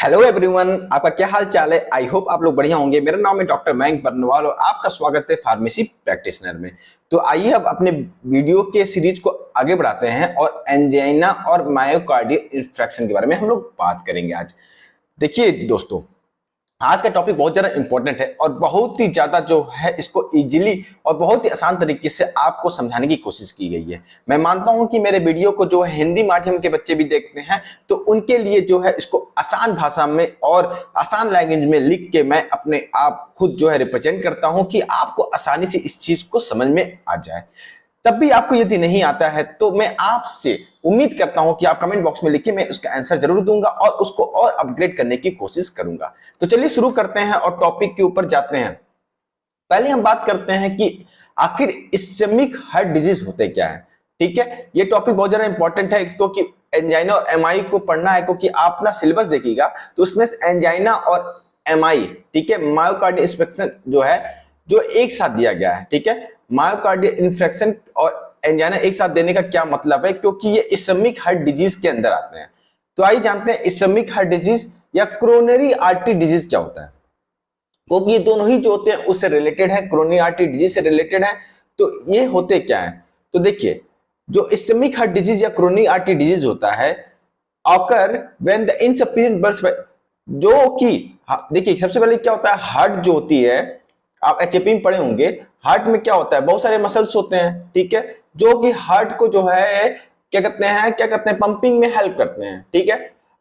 Hello everyone, आपका क्या हाल चाल है। आई होप आप लोग बढ़िया होंगे। मेरा नाम है डॉक्टर मयंक बर्नवाल और आपका स्वागत है फार्मेसी प्रैक्टिशनर में। तो आइए अब अपने वीडियो के सीरीज को आगे बढ़ाते हैं और एंजाइना और मायोकार्डियल इन्फेक्शन के बारे में हम लोग बात करेंगे आज। देखिए दोस्तों, आज का टॉपिक बहुत ज्यादा इंपॉर्टेंट है और बहुत ही ज्यादा जो है इसको इजीली और बहुत ही आसान तरीके से आपको समझाने की कोशिश की गई है। मैं मानता हूं कि मेरे वीडियो को जो है हिंदी माध्यम के बच्चे भी देखते हैं तो उनके लिए जो है इसको आसान भाषा में और आसान लैंग्वेज में लिख के मैं अपने आप खुद जो है रिप्रेजेंट करता हूं कि आपको आसानी से इस चीज को समझ में आ जाए। तब भी आपको यदि नहीं आता है तो मैं आपसे उम्मीद करता हूं कि आप कमेंट बॉक्स में लिखिए, मैं उसका आंसर जरूर दूंगा और उसको और अपग्रेड करने की कोशिश करूंगा। तो चलिए शुरू करते हैं और टॉपिक के ऊपर जाते हैं। पहले हम बात करते हैं कि आखिर इस्केमिक हार्ट डिजीज होते क्या है। ठीक है, ये टॉपिक बहुत ज्यादा इंपॉर्टेंट है क्योंकि एंजाइना और एमआई को पढ़ना है, क्योंकि आप अपना सिलेबस देखिएगा तो उसमें एंजाइना और एमआई, ठीक है, मायोकार्डियल इंफेक्शन जो है जो एक साथ दिया गया है। ठीक है, मायोकार्डियल इंफेक्शन और एंजाइना एक साथ देने का क्या मतलब है, क्योंकि ये इस्केमिक हार्ट डिजीज के अंदर आते हैं। तो आइए जानते हैं इस्केमिक हार्ट डिजीज या क्रोनरी आर्टरी डिजीज क्या होता है, क्योंकि ये दोनों ही जो होते हैं उससे रिलेटेड है, क्रोनरी आर्टरी डिजीज से रिलेटेड है। तो ये होते क्या है, तो देखिए, जो इस्केमिक हार्ट डिजीज या क्रोनरी आर्टरी डिजीज होता है occur when the insufficient blood, जो कि देखिए सबसे पहले क्या होता है, हार्ट जो होती है, आप एचएपी में पढ़े होंगे, हार्ट में क्या होता है, बहुत सारे मसल्स होते हैं, ठीक है, जो कि हार्ट को जो है क्या कहते हैं पंपिंग में हेल्प करते हैं। ठीक है,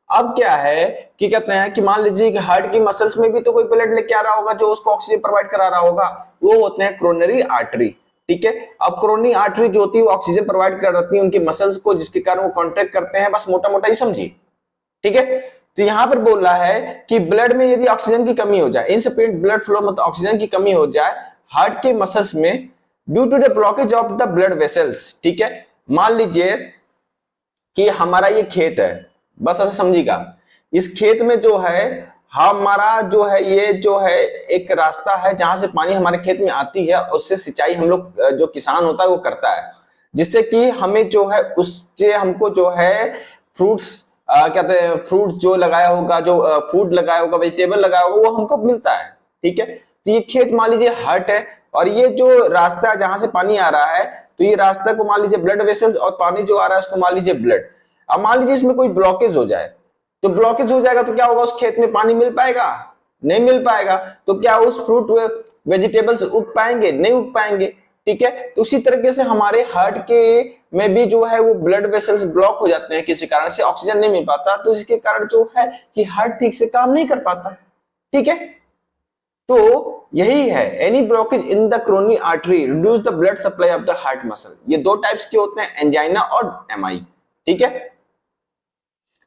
अब क्या है कि कहते हैं कि मान लीजिए कि हार्ट की मसल्स में भी तो कोई ब्लड लेके आ रहा होगा जो उसको ऑक्सीजन प्रोवाइड करा रहा होगा, वो होते हैं क्रोनरी आर्टरी। ठीक है, अब क्रोनरी आर्टरी जो होती है वो ऑक्सीजन प्रोवाइड कर रही है उनकी मसल्स को, जिसके कारण वो कॉन्ट्रैक्ट करते हैं, बस मोटा मोटा ही समझिए। ठीक है, तो यहां पर बोल रहा है कि ब्लड में यदि ऑक्सीजन की कमी हो जाए, इनसफिशिएंट ब्लड फ्लो मतलब ऑक्सीजन की कमी हो जाए हार्ट के मसल्स में due to the blockage of the blood vessels. ठीक है, मान लीजिए कि हमारा ये खेत है, बस ऐसा समझिएगा, इस खेत में जो है हमारा जो है ये जो है एक रास्ता है जहां से पानी हमारे खेत में आती है, उससे सिंचाई हम लोग जो किसान होता है वो करता है, जिससे कि हमें जो है उससे हमको जो है फ्रूट्स कहते हैं, फ्रूट्स जो लगाया होगा, जो फूड लगाया होगा, वेजिटेबल लगाया होगा, वो हमको मिलता है। ठीक है, तो ये खेत मान लीजिए हार्ट है और ये जो रास्ता है जहां से पानी आ रहा है, तो ये रास्ता को मान लीजिए ब्लड वेसल्स और पानी जो आ रहा है उसको मान लीजिए ब्लड। अब मान लीजिए इसमें कोई ब्लॉकेज हो जाए, तो ब्लॉकेज हो जाएगा तो क्या होगा, उस खेत में पानी मिल पाएगा, नहीं मिल पाएगा। तो क्या उस फ्रूट वेजिटेबल्स उग पाएंगे, नहीं उग पाएंगे। ठीक है, तो उसी तरीके से हमारे हार्ट के में भी जो है वो ब्लड वेसल्स ब्लॉक हो जाते हैं, किसी कारण से ऑक्सीजन नहीं मिल पाता, तो इसके कारण जो है कि हार्ट ठीक से काम नहीं कर पाता। ठीक है, तो यही है, any blockage in the coronary artery reduce the blood supply of the heart muscle. ये दो टाइप्स के होते हैं, एंजाइना और एमआई। ठीक है,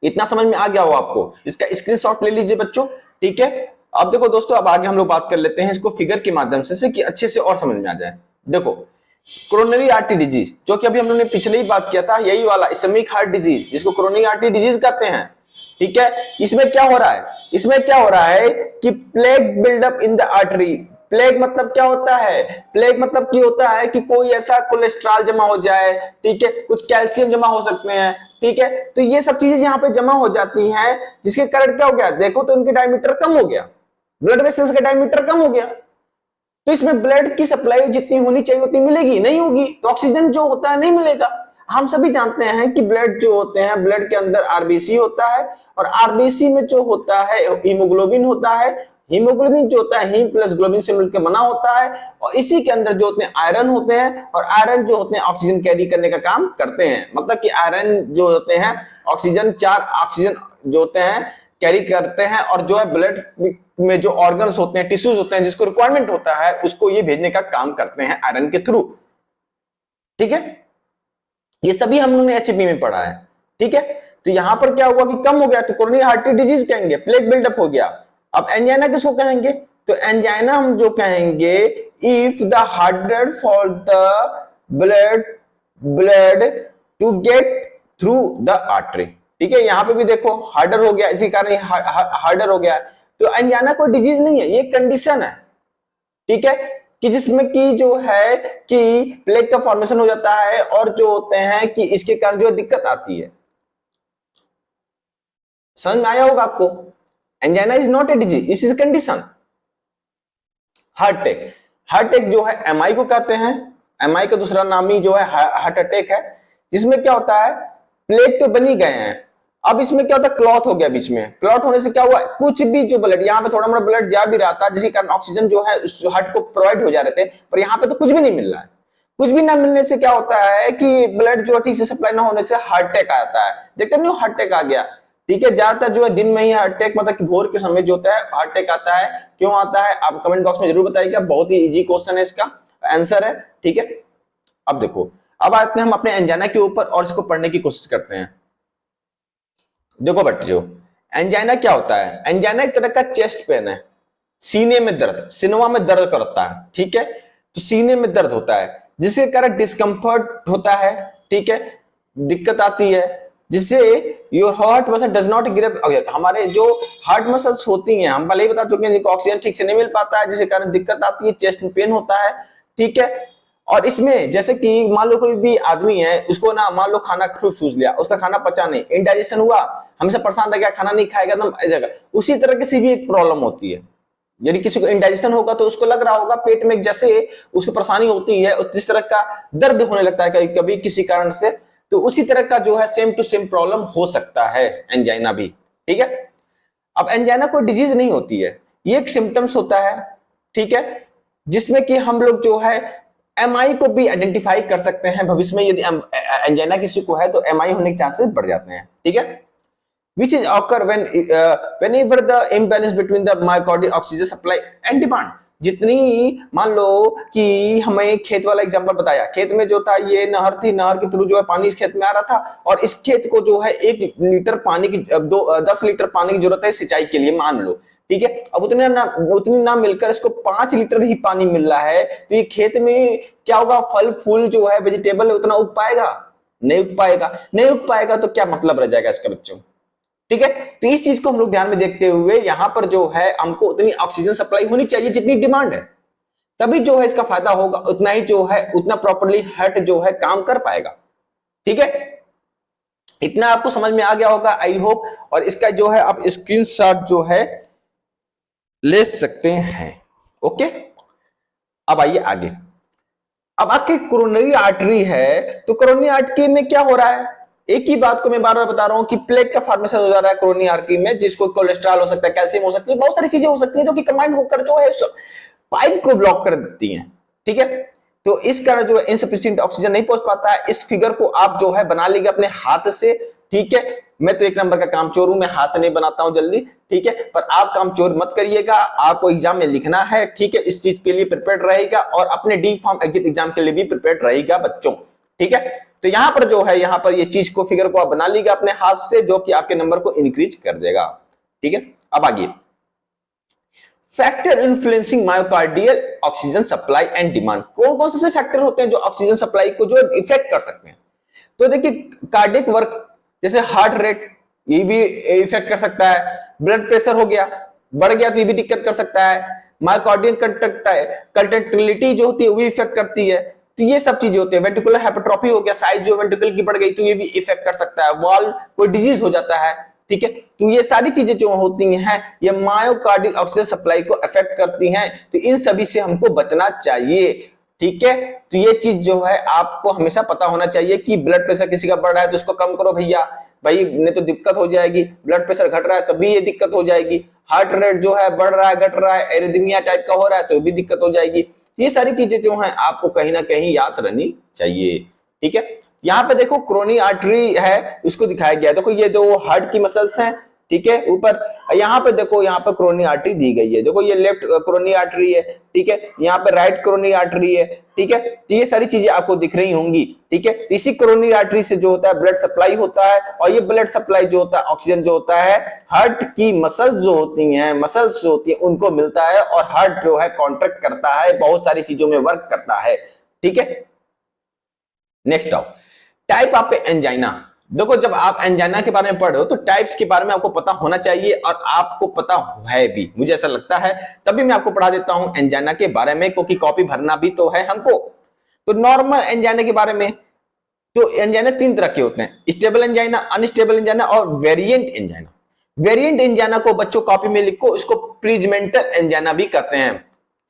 इतना समझ में आ गया हो आपको, इसका स्क्रीनशॉट ले लीजिए बच्चों। ठीक है, अब देखो दोस्तों, अब आगे हम लोग बात कर लेते हैं इसको फिगर के माध्यम से कि अच्छे से और समझ में आ जाए। देखो, क्रोनरी आर्टरी डिजीज जो कि अभी हम लोगों ने पिछले ही बात किया था, यही वाला इस्केमिक हार्ट डिजीज जिसको क्रोनरी आर्टरी डिजीज कहते हैं। ठीक है, इसमें क्या हो रहा है, इसमें क्या हो रहा है कि plaque buildup in the artery. Plaque मतलब क्या होता है, प्लेग मतलब क्या होता है कि कोई ऐसा कोलेस्ट्रॉल जमा हो जाए, ठीक है, कुछ कैल्शियम जमा हो सकते हैं। ठीक है, तो ये सब चीजें यहाँ पे जमा हो जाती हैं, जिसके कारण क्या हो गया, देखो तो इनके डायमीटर कम हो गया, ब्लड वेसल्स का डायमीटर कम हो गया, तो इसमें ब्लड की सप्लाई जितनी होनी चाहिए उतनी मिलेगी नहीं होगी, तो ऑक्सीजन जो होता है नहीं मिलेगा। हम सभी जानते हैं कि ब्लड जो होते हैं, ब्लड के अंदर आरबीसी होता है और आरबीसी में जो होता है हीमोग्लोबिन होता है। हीमोग्लोबिन जो होता है हीम प्लस ग्लोबिन से मिलकर बना होता है, और इसी के अंदर जो होते हैं आयरन होते हैं, और आयरन जो होते हैं ऑक्सीजन कैरी करने का काम करते हैं। मतलब कि आयरन जो होते हैं ऑक्सीजन, 4 ऑक्सीजन जो होते हैं कैरी करते हैं, और जो है ब्लड में जो ऑर्गन्स होते हैं, टिश्यूज होते हैं, जिसको रिक्वायरमेंट होता है उसको ये भेजने का काम करते हैं आयरन के थ्रू। ठीक है, ये सभी हम लोगों ने एचपी में पढ़ा है। ठीक है, तो यहां पर क्या हुआ कि कम हो गया तो कोरोनरी आर्टरी डिजीज कहेंगे, प्लेग बिल्डअप हो गया। अब एंजाइना किसको कहेंगे, तो एंजाइना हम जो कहेंगे if the harder for the blood blood to get through the artery. ठीक है, यहां पे भी देखो हार्डर हो गया, इसी कारण हार्डर हो गया। तो एंजाइना कोई डिजीज नहीं है, ये कंडीशन है। ठीक है, कि जिसमें कि जो है कि प्लेग का फॉर्मेशन हो जाता है, और जो होते हैं कि इसके कारण जो दिक्कत आती है। समझ में आया होगा आपको। Angina is not a disease, this is condition. Heart attack, heart attack जो है एमआई को कहते हैं, एमआई का दूसरा नाम ही जो है हार्ट अटैक है, जिसमें क्या होता है प्लेट तो बनी गए हैं, अब इसमें क्या होता है क्लॉट हो गया बीच में, क्लॉट होने से क्या हुआ कुछ भी जो ब्लड यहाँ पे थोड़ा मोड़ा ब्लड जा भी रहा था जिसके कारण ऑक्सीजन जो है उस हार्ट को प्रोवाइड हो जा रहे थे, पर यहाँ पे तो कुछ भी नहीं मिल रहा है। कुछ भी ना मिलने से क्या होता है कि ब्लड जो ठीक से सप्लाई ना होने से हार्ट अटैक आता है। देखते नहीं हार्ट अटैक आ गया, ठीक है, ज्यादातर जो है दिन में ही हार्ट अटैक मतलब कि भोर के समय जो होता है हार्ट अटैक आता है। क्यों आता है आप कमेंट बॉक्स में जरूर बताइएगा, बहुत ही इजी क्वेश्चन है, इसका आंसर है, ठीक है। अब देखो, अब आते हैं हम अपने एंजाइना के ऊपर और इसको पढ़ने की कोशिश करते हैं। देखो बच्चों, एंजाइना क्या होता है, एंजाइना एक तरह का चेस्ट पेन है, सीने में दर्द, सिनेमा में दर्द करता है, ठीक है, तो सीने में दर्द होता है जिसके कारण डिस्कंफर्ट होता है, ठीक है, दिक्कत आती है, जिससे your heart muscle does not grab, हमारे जो हार्ट मसल्स होती हैं हम पहले ही बता चुके हैं जिनको ऑक्सीजन ठीक से नहीं मिल पाता है जिसके कारण दिक्कत आती है, चेस्ट में पेन होता है, ठीक है। और इसमें जैसे कि मान लो कोई भी आदमी है उसको ना मान लो खाना खूब सूझ लिया, उसका खाना पचा नहीं, इंडाइजेशन हुआ, हमेशा परेशान रह गया, खाना नहीं खाएगा एकदम, उसी तरह की भी एक प्रॉब्लम होती है। यदि किसी को इंडाइजेशन होगा तो उसको लग रहा होगा पेट में जैसे उसको परेशानी होती है, जिस तरह का दर्द होने लगता है कभी कभी किसी कारण से, तो उसी तरह का जो है सेम टू सेम प्रॉब्लम हो सकता है एंजाइना भी, ठीक है। अब एंजाइना कोई डिजीज नहीं होती है, ये एक सिम्टम्स होता है, ठीक है, जिसमें कि हम लोग जो है एमआई को भी आइडेंटिफाई कर सकते हैं भविष्य में, यदि एंजाइना किसी को है तो एमआई होने के चांसेस बढ़ जाते हैं, ठीक है। Which is occur whenever the imbalance between the myocardial oxygen supply and demand, जितनी मान लो कि हमें खेत वाला एग्जांपल बताया, खेत में जो था ये नहर थी, नहर के थ्रू जो है पानी इस खेत में आ रहा था और इस खेत को जो है 1 लीटर पानी की 10 लीटर पानी की जरूरत है सिंचाई के लिए मान लो, ठीक है। अब उतनी ना मिलकर इसको 5 लीटर ही पानी मिल रहा है, तो ये खेत में क्या होगा, फल फूल जो है वेजिटेबल उतना उग पाएगा, नहीं उग पाएगा, नहीं उग पाएगा तो क्या मतलब रह जाएगा इसका बच्चों, ठीक है। तो इस चीज को हम लोग ध्यान में देखते हुए यहां पर जो है हमको उतनी ऑक्सीजन सप्लाई होनी चाहिए जितनी डिमांड है, तभी जो है इसका फायदा होगा, उतना ही जो है उतना प्रॉपर्ली हार्ट जो है काम कर पाएगा, ठीक है। इतना आपको समझ में आ गया होगा आई होप, और इसका जो है आप स्क्रीनशॉट जो है ले सकते हैं, ओके। अब आइए आगे, अब आपकी कोरोनरी आर्टरी है, तो कोरोनरी आर्टरी में क्या हो रहा है, एक ही बात को मैं बार बार बता रहा हूं कि प्लेक का फॉर्मेशन हो जा रहा है कोरोनरी आर्टरी में, जिसको कोलेस्ट्रॉल हो सकता है, कैल्शियम हो सकती है, बहुत सारी चीजें हो सकती हैं जो कि कंबाइन होकर जो है पाइप को ब्लॉक कर देती हैं, ठीक है। तो इस कारण जो है इनसफिशिएंट ऑक्सीजन नहीं पहुंच पाता है। इस फिगर को आप जो है बना लीजिए अपने हाथ से, ठीक है। मैं तो 1 नंबर का काम चोर हूं, मैं हाथ से नहीं बनाता हूं जल्दी, ठीक है, पर आप काम चोर मत करिएगा, आपको एग्जाम में लिखना है, ठीक है, इस चीज के लिए प्रिपेयर्ड रहेगा और अपने डी फॉर्म एग्जिट एग्जाम के लिए भी प्रिपेयर्ड रहेगा बच्चों, ठीक है। तो यहां पर जो है, यहां पर ये चीज को फिगर को आप बना लीजिएगा अपने हाथ से, जो कि आपके नंबर को इंक्रीज कर देगा, ठीक है। अब आगे, factor influencing myocardial oxygen supply and demand, कौन कौन से फैक्टर होते हैं जो ऑक्सीजन सप्लाई को जो इफेक्ट कर सकते हैं। तो देखिए कार्डियक वर्क, जैसे हार्ट रेट, ये भी इफेक्ट कर सकता है, ब्लड प्रेशर हो गया, बढ़ गया तो ये भी दिक्कत कर सकता है, मायोकार्डियल कंडक्टिविटी जो होती है वो भी इफेक्ट करती है, तो ये सब चीजें होती है, वेंट्रिकुलर हाइपरट्रॉफी हो गया, साइज जो वेंट्रिकल की बढ़ गई तो ये भी इफेक्ट कर सकता है, वॉल्व कोई डिजीज हो जाता है, ठीक है। तो ये सारी चीजें जो होती हैं ये मायोकार्डियल ऑक्सीजन सप्लाई को अफेक्ट करती हैं, तो इन सभी से हमको बचना चाहिए, ठीक है। तो ये चीज जो है आपको हमेशा पता होना चाहिए कि ब्लड प्रेशर किसी का बढ़ रहा है तो उसको कम करो भैया, भाई नहीं तो दिक्कत हो जाएगी, ब्लड प्रेशर घट रहा है तभी ये दिक्कत हो जाएगी, हार्ट रेट जो है बढ़ रहा है घट रहा है, एरिथमिया टाइप का हो रहा है तो भी दिक्कत हो जाएगी। ये सारी चीजें जो हैं आपको कहीं ना कहीं याद रहनी चाहिए, ठीक है। यहाँ पे देखो कोरोनरी आर्टरी है, उसको दिखाया गया, देखो ये दो हार्ट की मसल्स हैं, ठीक है, ऊपर यहाँ पे देखो, यहाँ पे कोरोनरी आर्टरी दी गई है, देखो ये लेफ्ट कोरोनरी आर्टरी है, ठीक है, यहाँ पे राइट कोरोनरी आर्टरी है, ठीक है। तो ये सारी चीजें आपको दिख रही होंगी, ठीक है। इसी कोरोनरी आर्टरी से जो होता है ब्लड सप्लाई होता है, और ये ब्लड सप्लाई जो होता है ऑक्सीजन जो होता है हार्ट की मसल्स जो होती हैं, मसल्स जो होती है उनको मिलता है, और हार्ट जो है कॉन्ट्रैक्ट करता है, बहुत सारी चीजों में वर्क करता है, ठीक है। नेक्स्ट आओ, टाइप ऑफ एंजाइना। देखो जब आप एंजाइना के बारे में पढ़ रहे हो तो टाइप्स के बारे में आपको पता होना चाहिए, और आपको पता है भी, मुझे ऐसा लगता है, तभी मैं आपको पढ़ा देता हूं एंजाइना के बारे में, क्योंकि कॉपी भरना भी तो है हमको। तो नॉर्मल एंजाइना के बारे में, तो एंजाइना 3 तरह के होते हैं, स्टेबल एंजाइना, अनस्टेबल एंजाइना और वेरिएंट एंजाइना। वेरिएंट एंजाइना को बच्चों कॉपी में लिखो, इसको प्रिजमेंटल एंजाइना भी कहते हैं,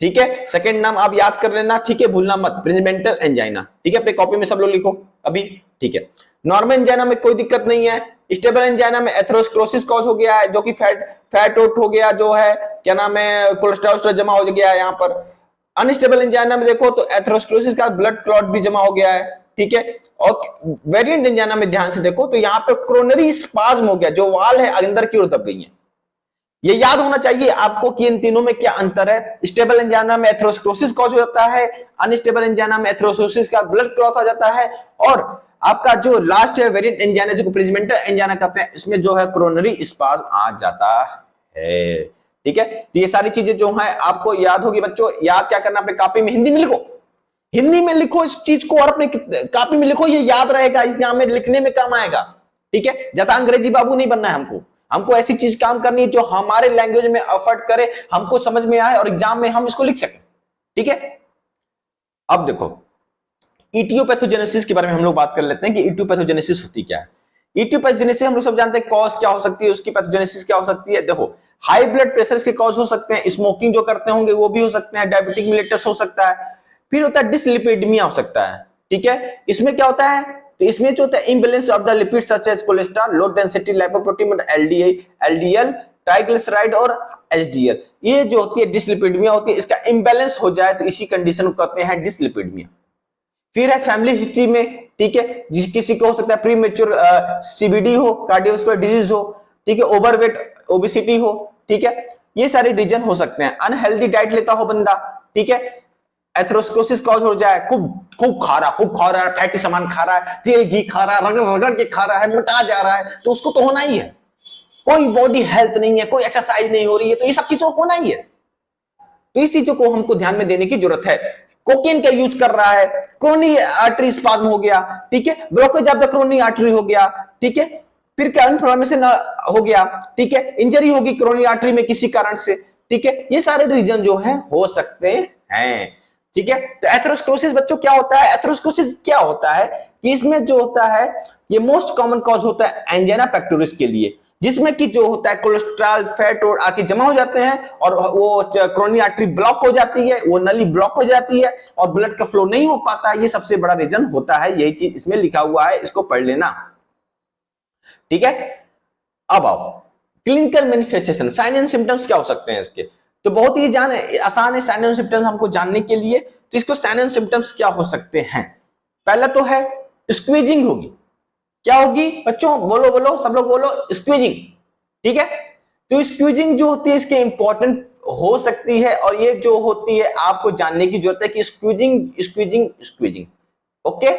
ठीक है। सेकंड नाम आप याद कर लेना, ठीक है, भूलना मत, प्रिजमेंटल एंजाइना, ठीक है, अपने कॉपी में सब लोग लिखो अभी, ठीक है। नॉर्मल एंजाइना में कोई दिक्कत नहीं है। स्टेबल एंजाइना में एथेरोस्क्लेरोसिस कॉज हो गया है, जो कि फैट आउट हो गया, जो है क्या नाम है, कोलेस्ट्रॉल जमा हो गया है यहाँ पर। अनस्टेबल एंजाइना में देखो तो एथेरोस्क्लेरोसिस का ब्लड क्लॉट भी जमा हो गया है, ठीक है। और वेरिएंट एंजाइना में ध्यान से देखो तो यहाँ पर क्रोनरी स्पाज्म हो गया, जो वाल है अंदर की ओर दब गई है। ये याद होना चाहिए आपको कि इन तीनों में क्या अंतर है। स्टेबल एंजाइना में एथेरोस्क्लेरोसिस कॉज हो जाता है, अनस्टेबल एंजाइना में एथेरोस्क्लेरोसिस का ब्लड क्लॉट हो जाता है, और आपका जो लास्ट है वेरिएंट एंजाइना, जिसको प्रिजमेंटल एंजाइना कहते हैं, इसमें जो है क्रोनरी स्पाज्म आ जाता है, ठीक है। तो ये सारी चीजें जो है आपको याद होगी बच्चों। याद क्या करना, अपने कॉपी में हिंदी में लिखो, हिंदी में लिखो इस चीज को, और अपने कॉपी में लिखो, ये याद रहेगा, एग्जाम में लिखने में काम आएगा, ठीक है। ज्यादा अंग्रेजी बाबू नहीं बनना है हमको, हमको ऐसी चीज काम करनी है जो हमारे लैंग्वेज में एफर्ट करे, हमको समझ में आए और एग्जाम में हम इसको लिख सकें, ठीक है। अब देखो इटियोपैथोजेनेसिस के बारे में हम लोग बात कर लेते हैं कि इटियोपैथोजेनेसिस होती क्या है। इटियोपैथोजेनेसिस हम लोग सब जानते हैं कॉज क्या हो सकती है, उसकी पैथोजेनेसिस क्या हो सकती है। देखो हाई ब्लड प्रेशर के कॉज हो सकते हैं, स्मोकिंग जो करते होंगे वो भी हो सकते हैं, डायबिटिक मिलेटस हो सकता है, फिर होता है डिसलिपिडीमिया हो सकता है, ठीक है। इसमें क्या होता है, तो इसमें जो होता है imbalance of the lipid such as cholesterol, low density lipoprotein, LDL, triglyceride और एचडीएल, ये जो होती है डिसलिपिडीमिया होती है। इसका इम्बैलेंस हो जाए तो इसी कंडीशन को कहते हैं डिसलिपिडीमिया। फिर है फैमिली हिस्ट्री में, ठीक है, किसी को हो सकता है प्रीमेच्योर सीबीडी हो, कार्डियोवास्कुलर डिजीज हो, ठीक है, ओवरवेट ओबेसिटी हो, ठीक है, ये सारे रीजन हो सकते हैं। अनहेल्दी डाइट लेता हो बंदा, ठीक है, एथेरोस्क्लेरोसिस कॉज हो जाए, खूब खूब खा रहा है, फैटी सामान खा रहा है, तेल घी खा रहा है, रगड़ रगड़ के खा रहा है, मोटा जा रहा है, तो उसको तो होना ही है। कोई बॉडी हेल्थ नहीं है, कोई एक्सरसाइज नहीं हो रही है, तो ये सब चीजों होना ही है। तो इस चीजों को हमको ध्यान में देने की जरूरत है। कोकेन का यूज कर रहा है, क्रोनी आर्टरी स्पाज्म हो गया, ठीक है, blockage of the coronary artery हो गया, ठीक है, फिर क्या इन्फ्लेमेशन हो गया, ठीक है, इंजरी होगी क्रोनी आर्टरी में किसी कारण से, ठीक है, ये सारे रीजन जो है हो सकते हैं, ठीक है। तो एथेरोस्क्लेरोसिस बच्चों क्या होता है, एथेरोस्क्लेरोसिस क्या होता है कि इसमें जो होता है ये मोस्ट कॉमन कॉज होता है एंजाइना पेक्टोरिस के लिए, जिसमें कि जो होता है कोलेस्ट्रॉल फैट और आके जमा हो जाते हैं और वो क्रोनी आर्टरी ब्लॉक हो जाती है, वो नली ब्लॉक हो जाती है और ब्लड का फ्लो नहीं हो पाता। ये सबसे बड़ा रीजन होता है, यही चीज इसमें लिखा हुआ है, इसको पढ़ लेना, ठीक है। अब आओ clinical manifestation, sign and symptoms क्या हो सकते हैं इसके, तो बहुत ही आसान है साइन एंड सिम्टम्स हमको जानने के लिए। तो इसको साइन एंड सिम्टम्स क्या हो सकते हैं, पहला तो है स्क्वीजिंग होगी। क्या होगी बच्चों, बोलो बोलो सब लोग बोलो, स्क्वीजिंग, ठीक है। तो स्क्वीजिंग जो होती है इसके इंपॉर्टेंट हो सकती है, और ये जो होती है आपको जानने की जरूरत है कि स्क्वीजिंग स्क्वीजिंग स्क्वीजिंग, ओके।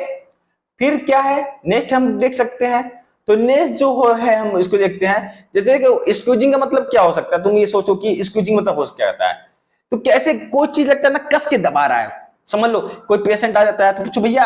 फिर क्या है नेक्स्ट हम देख सकते हैं, तो नेक्स्ट जो है हम इसको देखते हैं, जैसे कि स्क्वीजिंग का मतलब क्या हो सकता है। तुम ये सोचो कि स्क्वीजिंग मतलब हो क्या होता है, तो कैसे कोई चीज लगता है ना कस के दबा रहा है, समझ लो कोई पेशेंट आ जाता है तो पूछो भैया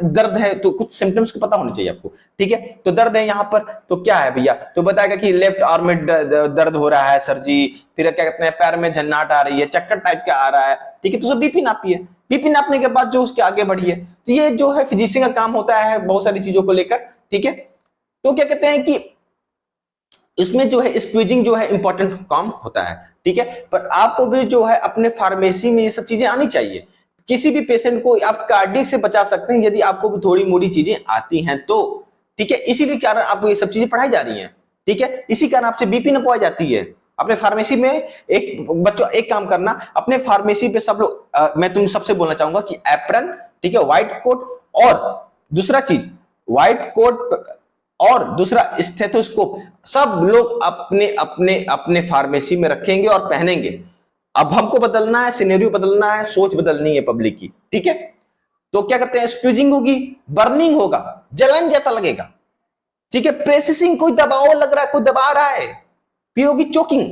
दर्द है, तो कुछ सिम्टम्स को पता होने चाहिए आपको, ठीक है। तो दर्द है यहाँ पर, तो क्या है भैया, तो बताएगा कि लेफ्ट आर्म में दर्द हो रहा है सर जी, फिर क्या कहते हैं पैर में झन्नाट आ रही है, चक्कर टाइप का आ रहा है, ठीक है। तो सब बीपी नापिए, बीपी नापने के बाद जो उसके आगे बढ़िए। तो ये जो है फिजिशियन का काम होता है बहुत सारी चीजों को लेकर, ठीक है। तो क्या कहते हैं कि इसमें जो है स्क्वीजिंग जो है इंपॉर्टेंट काम होता है, ठीक है। पर आपको भी जो है अपने फार्मेसी में ये सब चीजें आनी चाहिए। किसी भी पेशेंट को आप कार्डियक से बचा सकते हैं यदि आपको भी थोड़ी मोड़ी चीजें आती हैं तो, ठीक है। इसीलिए कारण आपको ये सब चीजें पढ़ाई जा रही हैं, ठीक है। इसी कारण आपसे बीपी न पवाई जाती है। अपने फार्मेसी में एक बच्चों एक काम करना, अपने फार्मेसी पे सब लोग मैं तुम सबसे बोलना चाहूंगा कि एप्रन, ठीक है, व्हाइट कोट, और दूसरा चीज व्हाइट कोट और दूसरा स्टेथोस्कोप, सब लोग अपने अपने अपने फार्मेसी में रखेंगे और पहनेंगे। अब हमको बदलना है, सिनेरियो बदलना है, सोच बदलनी है पब्लिक की, ठीक है। तो क्या कहते हैं स्क्वीजिंग होगी, बर्निंग होगा, जलन जैसा लगेगा, ठीक है, प्रेसिंग, कोई दबाव लग रहा है, कोई दबा रहा है। फिर होगी चोकिंग,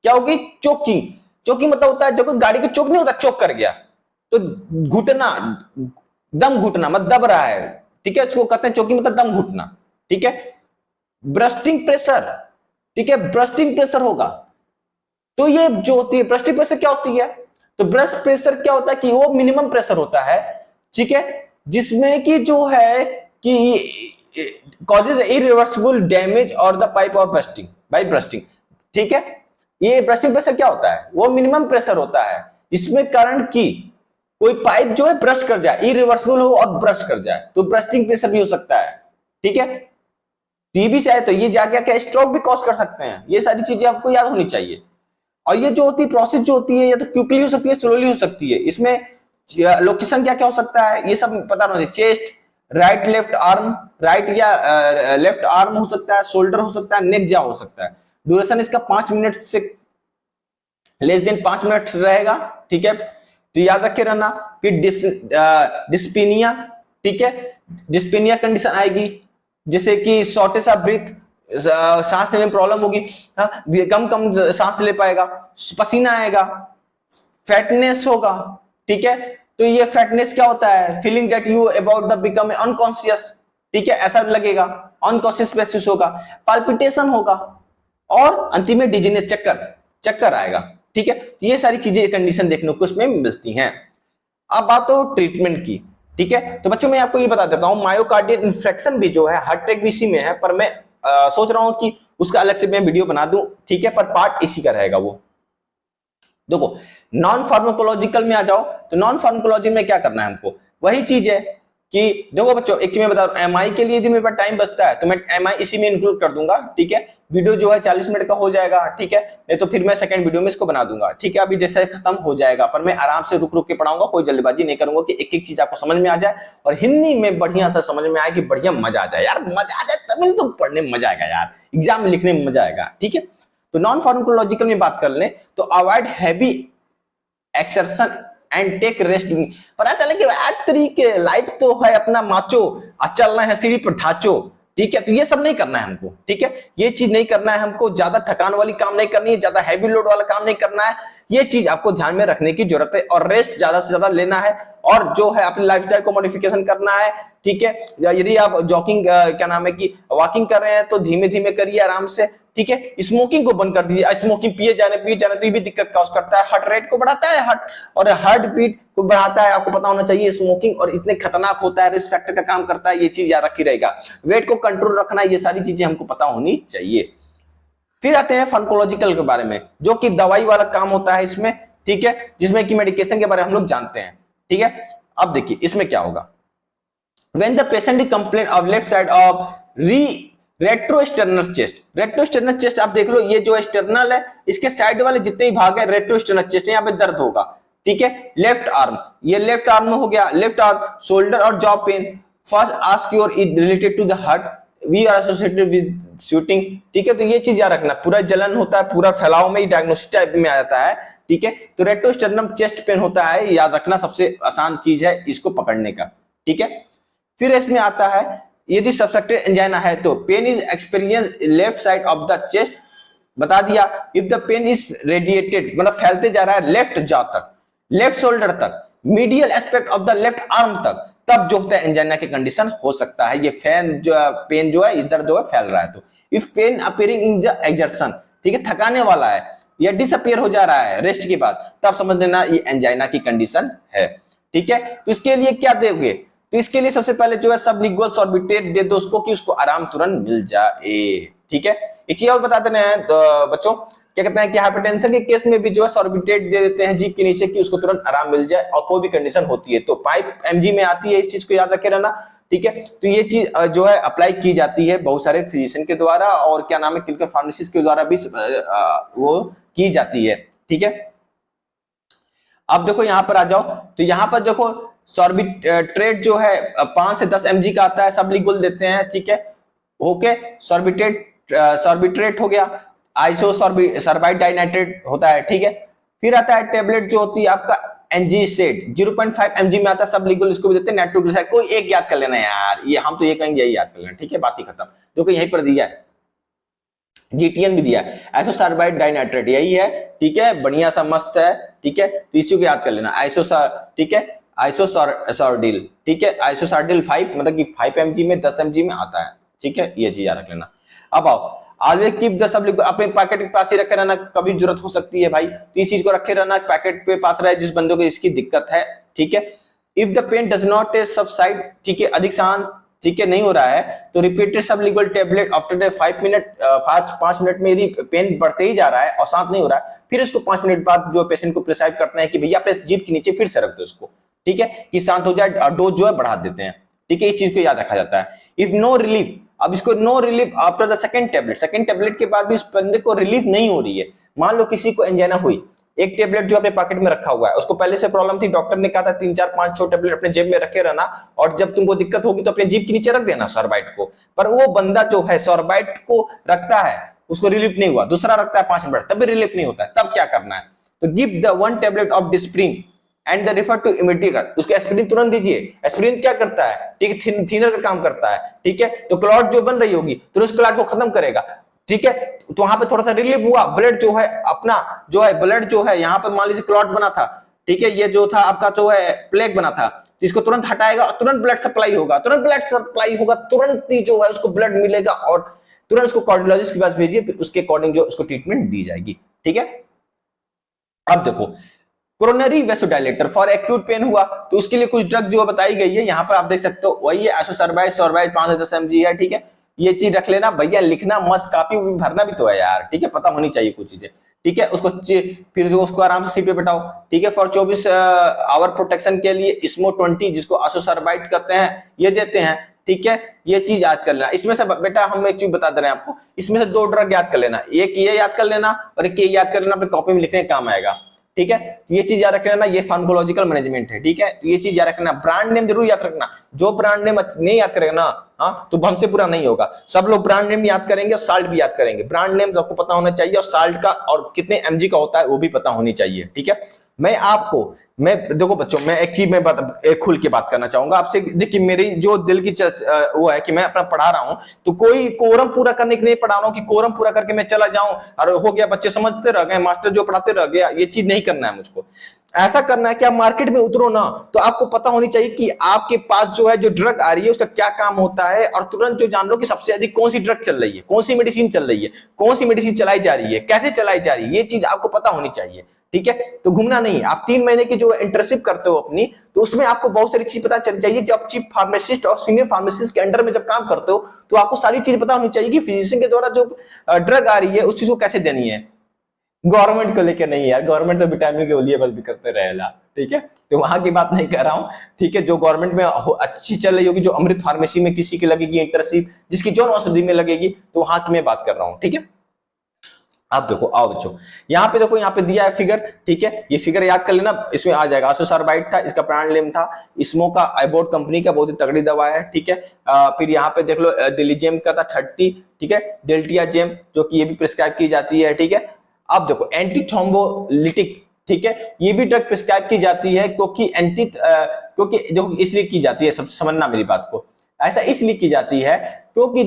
क्या होगी चोकिंग, चोकिंग मतलब होता है जो गाड़ी को चोक नहीं होता, चोक कर गया, तो घुटना, दम घुटना मत दब रहा है, ठीक है, उसको कहते हैं चोकिंग मतलब दम घुटना, ठीक है। ब्रस्टिंग प्रेशर, ठीक है, ब्रस्टिंग प्रेशर होगा। तो ये जो होती है ब्रस्टिंग प्रेशर क्या होती है, तो ब्रस्ट प्रेशर क्या होता है कि वो मिनिमम प्रेशर होता है, ठीक है, जिसमें कि जो है कि कॉजेज इरिवर्सिबल डैमेज और द पाइप और ब्रस्टिंग, बाय ब्रस्टिंग, ठीक है। ये ब्रस्टिंग प्रेशर क्या होता है, वो मिनिमम प्रेशर होता है जिसमें करंट की कोई पाइप जो है ब्रश कर जाए, इरिवर्सिबल हो और ब्रश कर जाए, तो ब्रस्टिंग प्रेशर भी हो सकता है, ठीक है। टीबी से आए तो ये जाके क्या स्ट्रोक भी कॉज कर सकते हैं, ये सारी चीजें आपको याद होनी चाहिए। और ये जो होती है प्रोसेस जो होती है या तो क्विकली हो सकती है, स्लोली हो सकती है, इसमें लोकेशन क्या क्या हो सकता है ये सब पता होना चाहिए। Chest, right left arm, right या लेफ्ट आर्म हो सकता है, शोल्डर हो सकता है, नेक जा हो सकता है। ड्यूरेशन इसका 5 मिनट से लेस देन 5 मिनट रहेगा, ठीक है। तो याद रखे रहना। फिर डिस्पीनिया, ठीक है, डिस्पीनिया कंडीशन आएगी, जैसे कि शॉर्टेज ऑफ ब्रीथ, सांस लेने में प्रॉब्लम होगी, हाँ, कम कम सांस ले पाएगा, पसीना आएगा, फैटनेस होगा, ठीक है। तो ये फैटनेस क्या होता है, feeling that you about the become unconscious, ठीक है, ऐसा लगेगा, अनकॉन्शियस बेसिस होगा, पाल्पिटेशन होगा, और अंतिम में डिजीनेस, चक्कर चक्कर आएगा, ठीक है। तो ये सारी चीजें कंडीशन देखने को उसमें मिलती हैं। अब बात हो ट्रीटमेंट की, ठीक है। तो बच्चों मैं आपको ये बता देता हूं, मायोकार्डियल इन्फेक्शन भी जो है हार्ट अटैक भी इसी में है, पर मैं सोच रहा हूं कि उसका अलग से मैं वीडियो बना दूं, ठीक है, पर पार्ट इसी का रहेगा वो। देखो नॉन फार्माकोलॉजिकल में आ जाओ, तो नॉन फार्माकोलॉजी में क्या करना है हमको, वही चीज है कि देखो बच्चों एक चीज मैं बता रहा हूं, एमआई के लिए यदि मेरे पास टाइम बचता है तो मैं एमआई इसी में इंक्लूड कर दूंगा, ठीक है। वीडियो जो है 40 मिनट का हो जाएगा, ठीक है, नहीं तो फिर मैं सेकंड वीडियो में इसको बना दूंगा, ठीक है। अभी जैसे खत्म हो जाएगा, पर मैं आराम से रुक रुक के पढ़ाऊंगा, कोई जल्दबाजी नहीं करूंगा कि एक एक चीज आपको समझ में आ जाए और हिंदी में बढ़िया सा समझ में आए कि बढ़िया मजा आ जाए यार, मजा आ जाए तभी तो पढ़ने में मजा आएगा यार, एग्जाम में लिखने में मजा आएगा, ठीक है। तो नॉन फार्माकोलॉजिकल में बात कर लें तो avoid heavy exertion and take rest. पता चले कि यार तरीके लाइफ तो है अपना माचो, चलना है सीढ़ी पर ढांचो, ठीक है। तो ये सब नहीं करना है हमको, ठीक है, ये चीज नहीं करना है हमको, ज्यादा थकान वाली काम नहीं करनी है, ज्यादा हैवी लोड वाला काम नहीं करना है, ये चीज आपको ध्यान में रखने की जरूरत है। और रेस्ट ज्यादा से ज्यादा लेना है, और जो है अपनी लाइफस्टाइल को मॉडिफिकेशन करना है, ठीक है। या यदि आप जॉगिंग क्या नाम है कि वॉकिंग कर रहे हैं तो धीमे धीमे करिए, आराम से, ठीक है। स्मोकिंग को बंद कर दीजिए, स्मोकिंग पिए जाने तो ये भी दिक्कत कॉज करता है, हार्ट रेट को बढ़ाता है, हार्ट बीट को बढ़ाता है, आपको पता होना चाहिए स्मोकिंग, और इतने खतरनाक होता है, रिस्क फैक्टर का काम करता है, ये चीज याद रखी रहेगा। वेट को कंट्रोल रखना, ये सारी चीजें हमको पता होनी चाहिए। फिर आते हैं फार्माकोलॉजिकल के बारे में, जो कि दवाई वाला काम होता है इसमें, ठीक है, जिसमें कि मेडिकेशन के बारे में हम लोग जानते हैं, ठीक है। अब देखिए इसमें क्या होगा, when the patient is complain of left side of retrosternal chest, retrosternal chest आप देख लो, ये जो स्टर्नल है इसके साइड वाले जितने ही भाग है रेट्रोस्टर्नल चेस्ट, यहाँ पे दर्द होगा, ठीक है। लेफ्ट आर्म, ये लेफ्ट आर्म में हो गया, लेफ्ट आर्म, शोल्डर और jaw pain, first ask your is related to the heart, we are associated with shooting, ठीक है। तो ये चीज याद रखना, पूरा जलन होता है, पूरा फैलाव में ही डायग्नोसिस टाइप में आ जाता है, ठीक है। तो रेट्रोस्टर्नम चेस्ट पेन होता है, याद रखना, सबसे आसान चीज है इसको पकड़ने का, ठीक है। फिर इसमें आता है यदि सब्सट्रैक्टेड एंजाइना है तो pain is experience left side of the chest, बता दिया। If the pain is radiated, मतलब फैलते जा रहा है लेफ्ट जॉ तक, लेफ्ट शोल्डर तक, medial aspect of the left arm तक, तब जो होता है एंजाइना की कंडीशन हो सकता है, ये पेन जो है इधर जो है फैल रहा है। तो if pain appearing in the exertion, ठीक है, थकाने वाला है या डिसअपियर हो जा रहा है रेस्ट के बाद, तब समझ लेना ये एंजाइना की कंडीशन है, ठीक है। तो इसके लिए क्या दोगे, तो इसके लिए सबसे पहले जो है सबलिंगुअल सॉर्बिट्रेट दे दो उसको, कि उसको आराम तुरंत मिल जाए, ठीक है। एक चीज और बता देना है बच्चों, क्या कहते हैं कि हाइपरटेंशन के केस में भी जो है सॉर्बिट्रेट दे देते हैं जीभ के नीचे, कि उसको तुरंत आराम मिल जाए, और कोई भी कंडीशन होती है तो 5 mg में आती है, इस चीज को याद रखे रहना, ठीक है। तो ये चीज जो है अप्लाई की जाती है बहुत सारे फिजिशियन के द्वारा, और क्या नाम है क्लिनिकल फार्मेसिस्ट के द्वारा भी वो की जाती है, ठीक है। अब देखो यहां पर आ जाओ, तो यहां पर देखो सॉर्बिट्रेट जो है 5 से 10 mg का आता है, सबलिंगुअल देते हैं, ठीक है। ओके, सॉर्बिट्रेट हो गया, आइसोसॉर्बिट डाइनाइट्रेट होता है, ठीक है। फिर आता है टेबलेट जो होती है आपका एनजीसेड, 0.5 mg में आता है सबलिंगुअल, इसको भी देते हैं नाइट्रोग्लिसराइड, कोई एक याद कर लेना यार, ये हम तो ये कहेंगे यही याद कर लेना, ठीक है, बात ही खत्म। देखो यहीं पर दिया है, जीटीएन भी दिया है, आइसोसॉर्बिट डाइनाइट्रेट यही है, ठीक है, बढ़िया सा मस्त है, ठीक है। तो इसी को याद कर लेना, ठीक है, आइसोसार्डिल, ठीक है, आइसोसार्डिल 5, मतलब कि 5 mg में 10 mg में आता है, ठीक है, ये चीज याद रख लेना। अब आओ, ऑलवेज कीप द सबलिंगुअल, अपने पैकेट के पास ही रखे रहना, कभी जरूरत हो सकती है भाई, तो इस चीज को रखे रहना, पैकेट पे पास रहे जिस बंदे को इसकी दिक्कत है, ठीक है। If the pain does not subside, ठीक है, अधिक शांत ठीक है, नहीं हो रहा है, तो repeated sublingual tablet after 5 minute में यदि पेन बढ़ते ही जा रहा है और शांत नहीं हो रहा है, फिर उसको 5 मिनट बाद जो पेशेंट को प्रिस्क्राइब करते हैं कि भैया अपने जीभ के नीचे फिर से रख दो इसको, ठीक है, कि शांत हो जाए, डोज जो है बढ़ा देते हैं, ठीक है, इस चीज को याद रखा जाता है। इफ नो रिलीफ, अब इसको no relief after the second tablet के बाद भी इस बंदे को रिलीफ नहीं हो रही है, मान लो किसी को एंजाइना हुई, एक टेबलेट जो अपने पॉकेट में रखा हुआ है, उसको पहले से प्रॉब्लम थी, डॉक्टर ने कहा था 3 4 5 6 टेबलेट अपने जेब में रखे रहना, और जब तुमको दिक्कत होगी तो अपने जीभ के नीचे रख देना सॉर्बाइट को, पर वो बंदा जो है सॉर्बाइट को रखता है, उसको रिलीफ नहीं हुआ, दूसरा रखता है 5 मिनट, तब भी रिलीफ नहीं होता है, तब क्या करना है, तो give the 1 tablet of Disprin and the refer to immediate, उसको एस्पिरिन तुरंत दीजिए। एस्पिरिन क्या करता है, ठीक है, थिनर का काम करता है, ठीक है, तो क्लॉट जो बन रही होगी तो उस क्लॉट को खत्म करेगा, ठीक है, तो वहां पे थोड़ा सा रिलीफ हुआ, ब्लड जो है अपना जो है ब्लड जो है यहाँ पे मान लीजिए क्लॉट बना था, ठीक है, ये जो था आपका जो है प्लेग बना था, जिसको तुरंत हटाएगा और तुरंत ब्लड सप्लाई होगा, तुरंत ही जो है उसको ब्लड मिलेगा और तुरंत उसको कार्डियोलॉजिस्ट के पास भेजिए, उसके अकॉर्डिंग जो उसको ट्रीटमेंट दी जाएगी, ठीक है। अब देखो coronary vasodilator for acute pain हुआ तो उसके लिए कुछ ड्रग जो बताई गई है, यहाँ पर आप देख सकते हो, वही है एसोसर्बाइड 510 mg है, ठीक है, ये चीज रख लेना भैया, लिखना मस्त, कॉपी भरना भी तो है यार, ठीक है, पता होनी चाहिए कुछ चीजें, ठीक है, उसको फिर उसको आराम से सीट पे बैठाओ, ठीक है, फॉर 24 आवर प्रोटेक्शन के लिए स्मो 20 जिसको एसोसर्बाइड कहते हैं ये देते हैं, ठीक है, ये चीज याद कर लेना। इसमें से बेटा हम एक चीज बता दे रहे हैं आपको, इसमें से 2 ड्रग याद कर लेना, एक ये याद कर लेना और एक ये याद कर लेना, अपनी कॉपी में लिखने का काम आएगा, ठीक है, तो ये चीज याद रखना, ये फार्माकोलॉजिकल मैनेजमेंट है, ठीक है, तो ये चीज याद रखना, ब्रांड नेम जरूर याद रखना, जो ब्रांड नेम नहीं याद करेगा ना, हाँ, तो हमसे पूरा नहीं होगा, सब लोग ब्रांड नेम याद करेंगे और साल्ट भी याद करेंगे, ब्रांड नेम सबको पता होना चाहिए और साल्ट का और कितने एमजी का होता है वो भी पता होनी चाहिए, ठीक है। मैं देखो बच्चों, मैं एक चीज में एक खुल के बात करना चाहूंगा आपसे, देखिए मेरी जो दिल की वो है कि मैं अपना पढ़ा रहा हूं तो कोई कोरम पूरा करने के लिए पढ़ा रहा हूं कि कोरम पूरा करके मैं चला जाऊं और हो गया, बच्चे समझते रह गए, मास्टर जो पढ़ाते रह गया, ये चीज नहीं करना है मुझको। ऐसा करना है कि आप मार्केट में उतरो ना तो आपको पता होनी चाहिए कि आपके पास जो है जो ड्रग आ रही है उसका क्या काम होता है, और तुरंत जो जान लो कि सबसे अधिक कौन सी ड्रग चल रही है, कौन सी मेडिसिन चल रही है, कौन सी मेडिसिन चलाई जा रही है, कैसे चलाई जा रही है, ये चीज आपको पता होनी चाहिए, ठीक है। तो घूमना नहीं, आप 3 महीने की जो इंटर्नशिप करते हो अपनी, तो उसमें आपको बहुत सारी चीज पता चल चाहिए, जब चीफ फार्मासिस्ट और सीनियर फार्मासिस्ट के अंडर में जब काम करते हो तो आपको सारी चीज पता होनी चाहिए कि फिजिशियन के द्वारा जो ड्रग आ रही है उस चीज को कैसे देनी है। गवर्नमेंट को लेकर नहीं यार, गवर्नमेंट तो विटामिन के गोलियां बस भी करते रहेला, ठीक है, तो वहां की बात नहीं कर रहा हूं, ठीक है, जो गवर्नमेंट में अच्छी चल रही होगी, जो अमृत फार्मेसी में किसी की लगेगी इंटर्नशिप, जिसकी जॉन औषधि में लगेगी, तो वहां की मैं बात कर रहा हूं, ठीक है। आप देखो, आओ बच्चों, यहाँ पे देखो, यहाँ पे दिया है फिगर, ठीक है, ये फिगर याद कर लेना, इसमें आ जाएगा, एसोसर्बाइड था, इसका ब्रांड नेम था, स्मो का आइबोट कंपनी का बहुत ही तगड़ी दवा है, ठीक है। फिर यहाँ पे देख लो दिलीजेम का था 30, ठीक है, डेल्टियाजेम जो कि ये भी प्रिस्क्राइब की जाती है, ठीक है। अब देखो एंटी थ्रोम्बोलिटिक, ठीक है, ये भी ड्रग प्रिस्क्राइब की जाती है क्योंकि जो इसलिए की जाती है, सब समझना मेरी बात को, ऐसा इसलिए की जाती है क्योंकि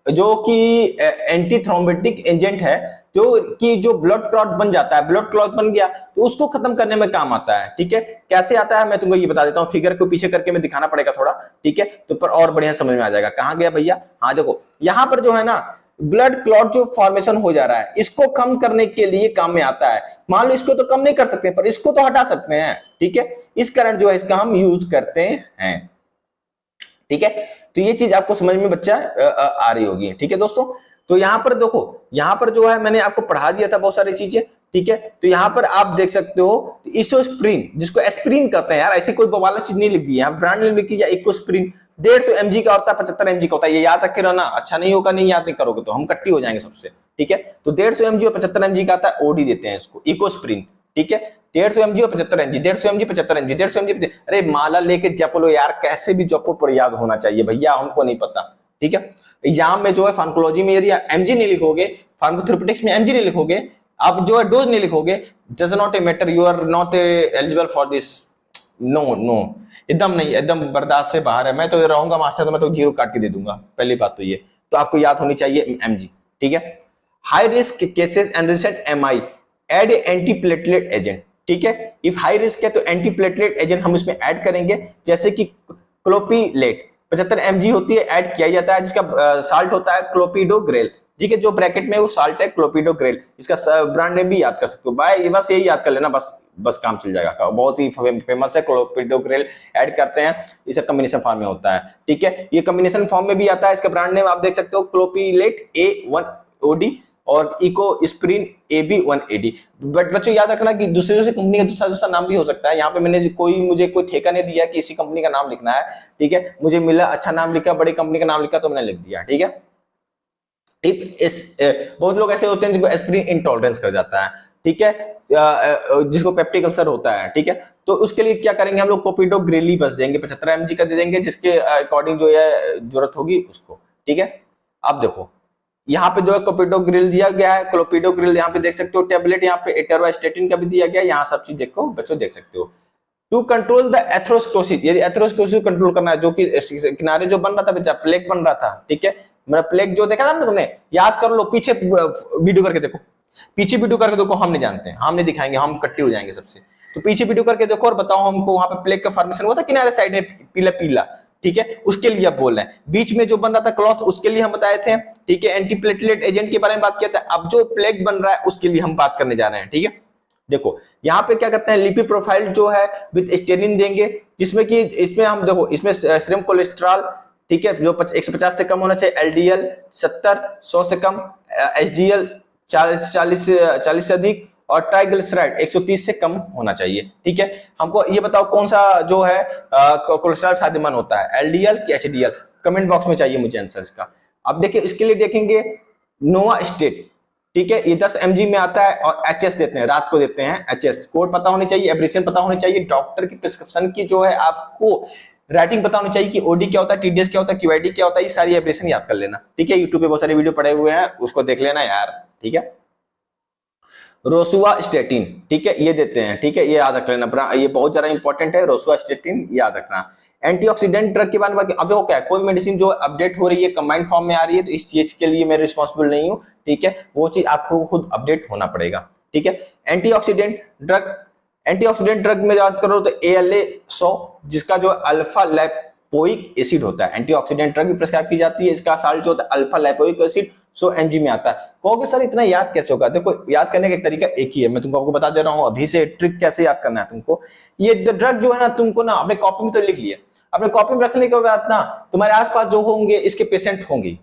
जो कि एंटी थ्रोम्बोटिक एजेंट है, जो ब्लड क्लॉट बन जाता है, ब्लड क्लॉट बन गया तो उसको खत्म करने में काम आता है, ठीक है। कैसे आता है मैं तुमको ये बता देता हूँ, फिगर को पीछे करके मैं दिखाना पड़ेगा थोड़ा, ठीक है, तो पर और बढ़िया समझ में आ जाएगा। कहाँ गया भैया, हाँ देखो, यहाँ पर जो है ना ब्लड क्लॉट जो फॉर्मेशन हो जा रहा है, इसको कम करने के लिए काम में आता है। मान लो इसको तो कम नहीं कर सकते पर इसको तो हटा सकते हैं, ठीक है, इस कारण जो है इसका हम यूज करते हैं, ठीक है। तो ये चीज आपको समझ में बच्चा आ रही होगी, ठीक है दोस्तों। तो यहाँ पर देखो, यहाँ पर जो है मैंने आपको पढ़ा दिया था बहुत सारी चीजें, ठीक है, तो यहाँ पर आप देख सकते हो इसोस्प्रिन, जिसको एस्प्रिन कहते हैं यार, ऐसी कोई बवाला चीज नहीं लिख दी है, ब्रांड नेम लिखी है इकोस्प्रिन, 150 mg का होता है, 75 mg का होता है, ये याद रखे रहना, अच्छा नहीं होगा, नहीं याद नहीं करोगे तो हम कट्टी हो जाएंगे सबसे, ठीक है। तो 150 mg और 75 mg का आता है, ओडी देते हैं इसको, इकोस्प्रिन, ठीक है, 150 mg और 75 mg, 150 mg 75 mg, 150 mg, अरे माला लेके जप लो यार, कैसे भी जपो पर याद होना चाहिए भैया, हमको नहीं पता, ठीक है। एग्जाम में जो है फार्माकोलॉजी में यदि एमजी नहीं लिखोगे, फार्माकोथेरेपेटिक्स में एमजी नहीं लिखोगे, आप जो है डोज नहीं लिखोगे, does not a matter, you are not eligible for this, no एकदम नहीं, एकदम बर्दाश्त से बाहर है। मैं तो रहूंगा मास्टर तो मैं तो 0 काट के दे दूंगा, पहली बात तो ये, तो आपको याद होनी चाहिए एमजी, ठीक है। High risk cases and recent MI add anti platelet agent, ठीक है, इफ हाई रिस्क है तो एंटी प्लेटलेट एजेंट हम इसमें ऐड करेंगे, जैसे कि क्लोपीलेट 75 mg होती है, ऐड किया जाता है, जिसका साल्ट होता है क्लोपिडोग्रेल, ठीक है, जो ब्रैकेट में वो साल्ट है क्लोपिडोग्रेल, इसका ब्रांड नेम भी याद कर सकते हो भाई, बस यही याद कर लेना, बस काम चल जाएगा। बहुत ही फेमस है क्लोपिडोग्रेल, ऐड करते हैं, इसका कॉम्बिनेशन फॉर्म में होता है, ठीक है, ये कॉम्बिनेशन फॉर्म में भी आता है। इसका ब्रांड नेम आप देख सकते हो क्लोपिलेट A1OD और इकोस्प्रिन AB1AD। बट बच्चों याद रखना कि दूसरी कंपनी का दूसरा नाम भी हो सकता है। यहाँ पे मुझे कोई ठेका नहीं दिया कि इसी कंपनी का नाम लिखना है, ठीक है, मुझे मिला अच्छा नाम लिखा, बड़ी कंपनी का नाम लिखा तो मैंने लिख दिया, ठीक है। बहुत लोग ऐसे होते हैं जिनको एस्पिरिन इंटॉलरेंस कर जाता है, ठीक है, जिसको पेप्टिक अल्सर होता है, ठीक है, तो उसके लिए क्या करेंगे हम लोग क्लोपिडोग्रेल बस देंगे, 75 mg का दे देंगे, जिसके अकॉर्डिंग जो है जरूरत होगी उसको, ठीक है। अब देखो यहाँ पे जो है क्लोपिडोग्रेल दिया गया है, क्लोपिडोग्रेल यहाँ पे देख सकते हो टेबलेट, यहाँ पे एटरोस्टेटिन का भी दिया गया है, यहाँ सब चीज देखो बच्चों देख सकते हो। टू कंट्रोल द एथेरोस्क्लेरोसिस, यदि एथेरोस्क्लेरोसिस कंट्रोल करना है, जो कि किनारे जो बन रहा था बच्चा प्लेग बन रहा था, ठीक है, मेरा प्लेग जो देखा था ना तुमने, याद कर लो, पीछे वीडियो करके देखो, पीछे वीडियो करके देखो, हम नहीं जानते, हम नहीं दिखाएंगे, हम कट्टी हो जाएंगे सबसे, तो पीछे वीडियो करके देखो और बताओ हमको वहां पे प्लेग का फॉर्मेशन हुआ था किनारे साइड में पीला पीला, ठीक है, उसके लिए आप बोल रहे हैं। बीच में जो बन रहा था क्लॉथ, उसके लिए हम बताए थे, ठीक है, एंटीप्लेटलेट एजेंट के बारे में बात किया था। अब जो प्लेग बन रहा है उसके लिए हम बात करने जा रहे हैं, ठीक है। देखो यहाँ पे क्या करते हैं, लिपिड प्रोफाइल जो है विद स्टेरिन देंगे, जिसमें कि इसमें हम देखो इसमें सीरम कोलेस्ट्रॉल, ठीक है, जो 150 से कम होना चाहिए, एलडीएल 70, 100 से कम, एचडीएल 40 से अधिक, और ट्राइग्लिसराइड 130 से कम होना चाहिए, ठीक है। हमको ये बताओ कौन सा जो है कोलेस्ट्रॉल फायदेमंद होता है, एलडीएल कि एचडीएल, कमेंट बॉक्स में चाहिए मुझे आंसर इसका। अब देखिए इसके लिए देखेंगे नोवास्टेट, ठीक है, ये 10 mg में आता है और एचएस देते हैं, रात को देते हैं एचएस, कोड पता होनी चाहिए, एब्रेशन पता होनी चाहिए, डॉक्टर की प्रिस्क्रिप्शन की जो है आपको राइटिंग पता होनी चाहिए कि ओडी क्या होता है, टीडीएस क्या होता है, क्यूआईडी क्या होता है, ये सारी एब्रेशन याद कर लेना, ठीक है। यूट्यूब पे बहुत सारे वीडियो पड़े हुए हैं, उसको देख लेना यार, ठीक है। रोसुवास्टेटिन, ठीक है, ये देते हैं, ठीक है, ये याद रख लेना, ये बहुत ज्यादा इंपॉर्टेंट है, रोसुवास्टेटिन याद रखना। एंटीऑक्सीडेंट ड्रग के बारे में, अब देखो क्या है, कोई मेडिसिन जो अपडेट हो रही है कंबाइंड फॉर्म में आ रही है, तो इस चीज के लिए मैं रिस्पॉन्सिबल नहीं हूं, ठीक है, वो चीज आपको खुद अपडेट होना पड़ेगा, ठीक है। एंटीऑक्सीडेंट ड्रग में याद करो तो ALA100, जिसका जो अल्फा लैपोइक एसिड होता है, एंटीऑक्सीडेंट ड्रग भी प्रिस्क्राइब की जाती है, इसका साल्ट जो होता है अल्फा लैपोइक एसिड 100 mg में आता है। कहोगे सर इतना याद कैसे होगा, देखो याद करने का एक तरीका एक ही है, मैं तुमको आपको बता दे रहा हूं अभी से, ट्रिक कैसे याद करना है तुमको। ये ड्रग जो है ना, तुमको ना अपने कॉपी में तो लिख लिया, अपने कॉपी में रखने के बाद ना तुम्हारे आसपास जो होंगे इसके पेशेंट होंगे,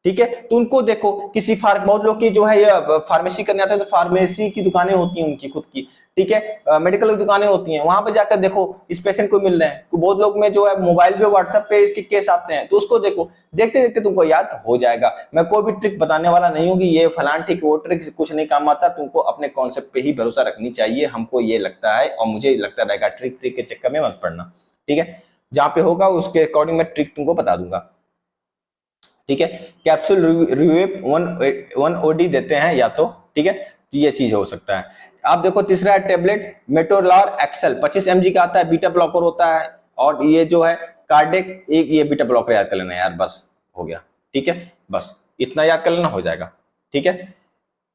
ठीक है, तो उनको देखो किसी बहुत लोग की जो है ये फार्मेसी करने आते हैं, तो फार्मेसी की दुकानें होती हैं उनकी खुद की, ठीक है, मेडिकल की दुकानें होती हैं, वहां पे जाकर देखो इस पेशेंट को मिल रहे हैं, तो बहुत लोग में जो है मोबाइल पे व्हाट्सएप पे इसके केस आते हैं, तो उसको देखो, देखते देखते तुमको याद हो जाएगा। मैं कोई भी ट्रिक बताने वाला नहीं हूँ कि ये फलान ट्रिक वो ट्रिक कुछ नहीं काम आता, तुमको अपने कॉन्सेप्ट पे ही भरोसा रखनी चाहिए, हमको ये लगता है और मुझे लगता रहेगा, ट्रिक के चक्कर में मत पड़ना, ठीक है, जहां पे होगा उसके अकॉर्डिंग मैं ट्रिक तुमको बता दूंगा, ठीक है। कैप्सूल रिवेप 1OD देते हैं या तो, ठीक है, ये चीज हो सकता है। आप देखो तीसरा है टेबलेट मेटोलॉर एक्सेल, 25 mg का आता है, बीटा ब्लॉकर होता है, और ये जो है कार्डिक, एक ये बीटा ब्लॉकर याद कर लेना यार, बस हो गया, ठीक है, बस इतना याद कर लेना हो जाएगा, ठीक है।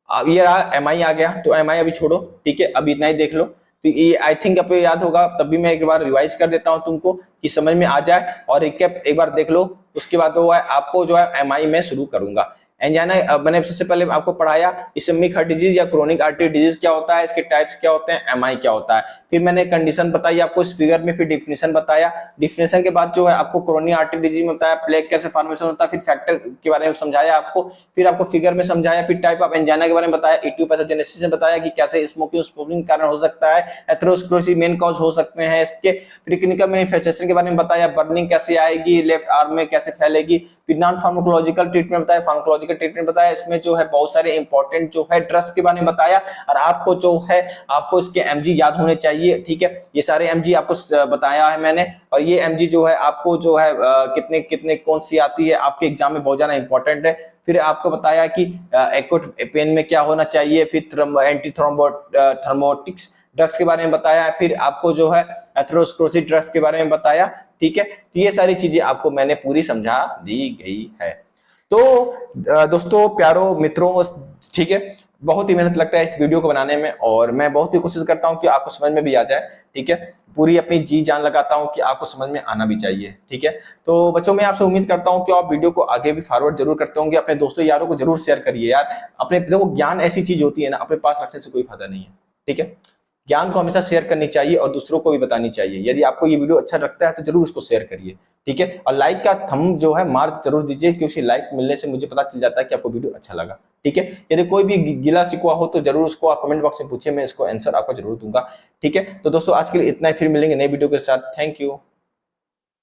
अब ये रहा MI आ गया, तो MI अभी छोड़ो, ठीक है, अभी इतना ही देख लो, तो ये आई थिंक अब याद होगा, तब भी मैं एक बार रिवाइज कर देता हूं तुमको कि समझ में आ जाए, और एक बार देख लो, उसके बाद वो है आपको जो है MI में शुरू करूंगा। एंजाइना मैंने सबसे पहले आपको पढ़ाया इस्केमिक हार्ट डिजीज या क्रोनिक आर्टरी डिजीज क्या होता है, इसके टाइप्स क्या होते हैं, MI क्या होता है, फिर मैंने कंडीशन बताई आपको इस फिगर में, फिर डिफिनेशन बताया, डिफिनेशन के बाद जो है आपको क्रोनिक आर्टरी डिजीज में बताया प्लेग कैसे फॉर्मेशन होता है, फिर फैक्टर के बारे में समझाया आपको, फिर आपको फिगर में समझाया, फिर टाइप ऑफ एंजाइना के बारे में बताया, इटियोपैथोजेनेसिस में बताया कि कैसे स्मोकिंग कारण हो सकता है, एथेरोस्क्लेरोसिस मेन कॉज हो सकते हैं इसके, फिर क्लिनिकल मैनिफेस्टेशन के बारे में बताया, बर्निंग कैसे आएगी, लेफ्ट आर्म में कैसे फैलेगी, फिर नॉन फार्माकोलॉजिकल ट्रीटमेंट बताया, फार्माकोलॉजिकल ट्रीटमेंट बताया, इसमें जो है बहुत सारे इंपॉर्टेंट जो है ड्रग्स के बारे में बताया, और आपको जो है आपको इसके mg याद होने चाहिए, ठीक है, ये सारे mg आपको बताया है मैंने, और ये mg जो है आपको जो है कितने कितने कौन सी आती है आपके एग्जाम में बहुत ज्यादा इंपॉर्टेंट है। फिर आपको बताया कि एक्यूट पेन में क्या होना चाहिए, फिर एंटी थर्मोटिक्स ड्रग्स के बारे में बताया, फिर आपको जो है एथेरोस्क्लेरोसिस ड्रग्स के बारे में बताया, ठीक है, तो ये सारी चीजें आपको मैंने पूरी समझा दी गई है। तो दोस्तों प्यारो मित्रों, ठीक है, बहुत ही मेहनत लगता है इस वीडियो को बनाने में, और मैं बहुत ही कोशिश करता हूँ कि आपको समझ में भी आ जाए। ठीक है, पूरी अपनी जी जान लगाता हूँ कि आपको समझ में आना भी चाहिए। ठीक है, तो बच्चों मैं आपसे उम्मीद करता हूँ कि आप वीडियो को आगे भी फॉरवर्ड जरूर करते होंगे, अपने दोस्तों यारों को जरूर शेयर करिए यार। अपने देखो, ज्ञान ऐसी चीज होती है ना, अपने पास रखने से कोई फायदा नहीं है। ठीक है, ज्ञान को हमेशा शेयर करनी चाहिए और दूसरों को भी बतानी चाहिए। यदि आपको ये वीडियो अच्छा लगता है तो जरूर इसको शेयर करिए। ठीक है, और लाइक का थंब जो है मार्क जरूर दीजिए, क्योंकि लाइक मिलने से मुझे पता चल जाता है कि आपको वीडियो अच्छा लगा। ठीक है, यदि कोई भी गिला शिकवा हो तो जरूर उसको आप कमेंट बॉक्स में पूछिए, मैं इसको आंसर आपको जरूर दूंगा। ठीक है, तो दोस्तों आज के लिए इतना ही, फिर मिलेंगे नई वीडियो के साथ। Thank you.